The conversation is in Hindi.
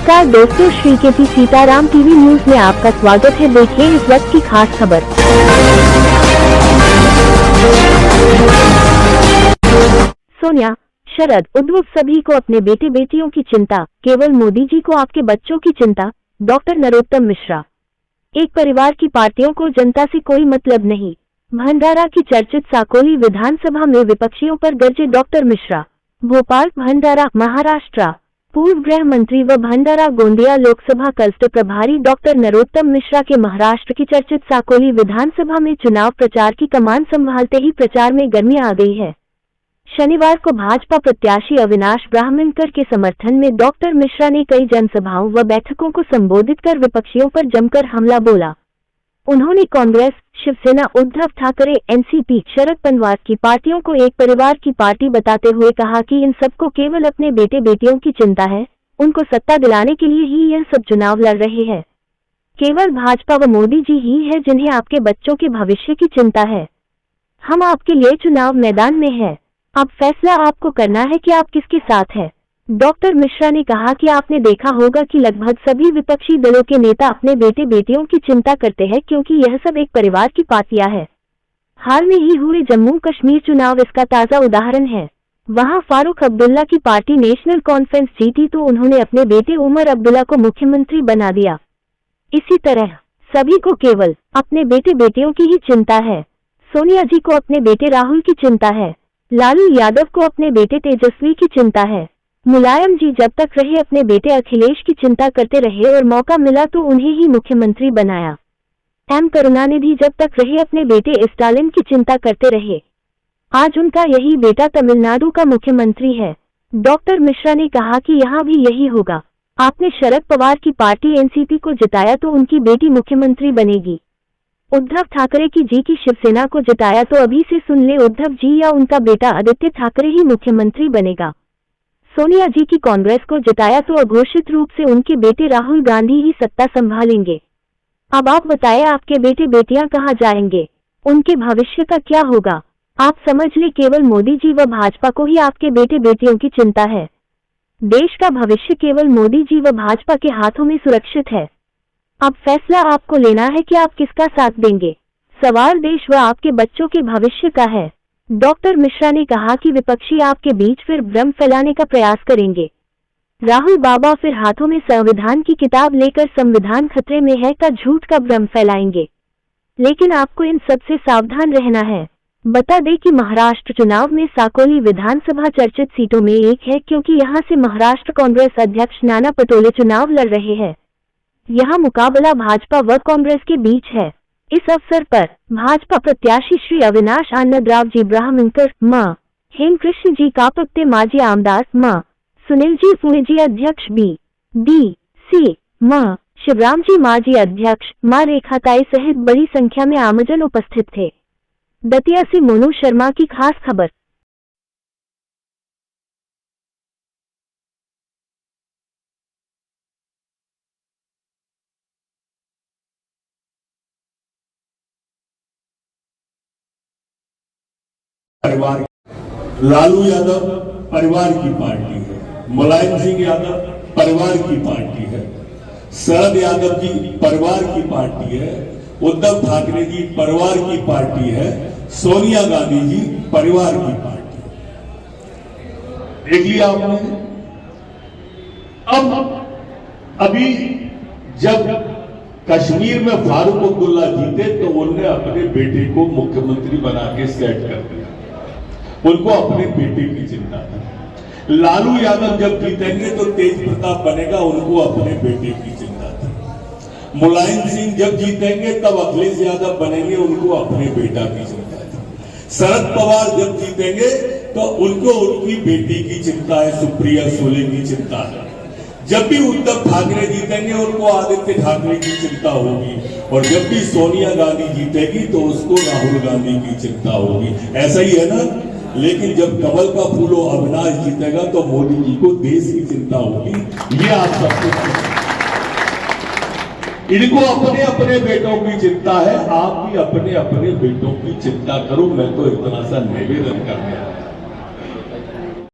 नमस्कार दोस्तों, Shri KP Sitaram TV news में आपका स्वागत है। देखिए इस वक्त की खास खबर। सोनिया, शरद, उद्धव सभी को अपने बेटे बेटियों की चिंता, केवल मोदी जी को आपके बच्चों की चिंता। डॉक्टर नरोत्तम मिश्रा। एक परिवार की पार्टियों को जनता से कोई मतलब नहीं। भंडारा की चर्चित साकोली विधानसभा में विपक्षियों पर गरजे डॉक्टर मिश्रा। भोपाल, भंडारा, महाराष्ट्र। पूर्व गृह मंत्री व भंडारा गोंदिया लोकसभा कष्ट प्रभारी डॉक्टर नरोत्तम मिश्रा के महाराष्ट्र की चर्चित साकोली विधानसभा में चुनाव प्रचार की कमान संभालते ही प्रचार में गर्मी आ गई है। शनिवार को भाजपा प्रत्याशी अविनाश ब्राह्मणकर के समर्थन में डॉक्टर मिश्रा ने कई जनसभाओं व बैठकों को संबोधित कर विपक्षियों पर जमकर हमला बोला। उन्होंने कांग्रेस, शिवसेना, उद्धव ठाकरे, एनसीपी, शरद पवार की पार्टियों को एक परिवार की पार्टी बताते हुए कहा कि इन सबको केवल अपने बेटे बेटियों की चिंता है। उनको सत्ता दिलाने के लिए ही यह सब चुनाव लड़ रहे हैं। केवल भाजपा व मोदी जी ही है जिन्हें आपके बच्चों के भविष्य की चिंता है। हम आपके लिए चुनाव मैदान में हैं। अब फैसला आपको करना है कि आप किसके साथ हैं। डॉक्टर मिश्रा ने कहा कि आपने देखा होगा कि लगभग सभी विपक्षी दलों के नेता अपने बेटे बेटियों की चिंता करते हैं, क्योंकि यह सब एक परिवार की पार्टियां हैं। हाल में ही हुए जम्मू कश्मीर चुनाव इसका ताजा उदाहरण है। वहां फारूक अब्दुल्ला की पार्टी नेशनल कॉन्फ्रेंस जीती तो उन्होंने अपने बेटे उमर अब्दुल्ला को मुख्यमंत्री बना दिया। इसी तरह सभी को केवल अपने बेटे बेटियों की ही चिंता है। सोनिया जी को अपने बेटे राहुल की चिंता है। लालू यादव को अपने बेटे तेजस्वी की चिंता है। मुलायम जी जब तक रहे अपने बेटे अखिलेश की चिंता करते रहे और मौका मिला तो उन्हें ही मुख्यमंत्री बनाया। एम करुणानिधि जब तक रहे अपने बेटे स्टालिन की चिंता करते रहे। आज उनका यही बेटा तमिलनाडु का मुख्यमंत्री है। डॉक्टर मिश्रा ने कहा कि यहाँ भी यही होगा। आपने शरद पवार की पार्टी एनसीपी को जिताया तो उनकी बेटी मुख्यमंत्री बनेगी। उद्धव ठाकरे की जी की शिवसेना को जिताया तो अभी से सुन ले, उद्धव जी या उनका बेटा आदित्य ठाकरे ही मुख्यमंत्री बनेगा। सोनिया जी की कांग्रेस को जिताया तो अघोषित रूप से उनके बेटे राहुल गांधी ही सत्ता संभालेंगे। अब आप बताएं, आपके बेटे बेटियां कहां जाएंगे? उनके भविष्य का क्या होगा? आप समझ ले, केवल मोदी जी व भाजपा को ही आपके बेटे बेटियों की चिंता है। देश का भविष्य केवल मोदी जी व भाजपा के हाथों में सुरक्षित है। अब फैसला आपको लेना है कि आप किसका साथ देंगे। सवाल देश व आपके बच्चों के भविष्य का है। डॉक्टर मिश्रा ने कहा कि विपक्षी आपके बीच फिर भ्रम फैलाने का प्रयास करेंगे। राहुल बाबा फिर हाथों में संविधान की किताब लेकर संविधान खतरे में है का झूठ का भ्रम फैलाएंगे। लेकिन आपको इन सबसे सावधान रहना है। बता दें कि महाराष्ट्र चुनाव में साकोली विधानसभा चर्चित सीटों में एक है, क्योंकि यहां से महाराष्ट्र कांग्रेस अध्यक्ष नाना पटोले चुनाव लड़ रहे हैं। यहां मुकाबला भाजपा व कांग्रेस के बीच है। इस अवसर पर भाजपा प्रत्याशी श्री अविनाश आनंदराव जी ब्राह्मणकर, मां हेमकृष्ण जी कापकते, माजी आमदार, मां सुनील जी पुणे जी अध्यक्ष, BDC, मां शिवराम जी माजी अध्यक्ष, मां रेखाताई सहित बड़ी संख्या में आमजन उपस्थित थे। दतिया से मोनू शर्मा की खास खबर। परिवार, लालू यादव परिवार की पार्टी है, मुलायम सिंह यादव परिवार की पार्टी है, शरद यादव जी परिवार की पार्टी है, उद्धव ठाकरे जी परिवार की पार्टी है, सोनिया गांधी जी परिवार की पार्टी है। देख लिया आपने। अब अभी जब कश्मीर में फारूक अब्दुल्ला जीते तो उन्होंने अपने बेटे को मुख्यमंत्री बना के सेट कर दिया। उनको अपने बेटे की चिंता थी। लालू यादव जब जीतेंगे तो तेज प्रताप बनेगा, उनको अपने बेटे की चिंता थी। मुलायम सिंह जब जीतेंगे तब अखिलेश यादव बनेंगे, उनको अपने बेटा की चिंता थी। शरद पवार जब जीतेंगे तो उनको उनकी बेटी की चिंता है, सुप्रिया सुले की चिंता है। जब भी उद्धव ठाकरे जीतेंगे उनको आदित्य ठाकरे की चिंता होगी, और जब भी सोनिया गांधी जीतेगी तो उसको राहुल गांधी की चिंता होगी। ऐसा ही है ना। लेकिन जब कमल का फूल हो अविनाश जीतेगा तो मोदी जी को देश की चिंता होगी। ये आप सबको, इनको अपने अपने बेटों की चिंता है। आप भी अपने अपने बेटों की चिंता करो। मैं तो इतना सा निवेदन कर रहा हूं।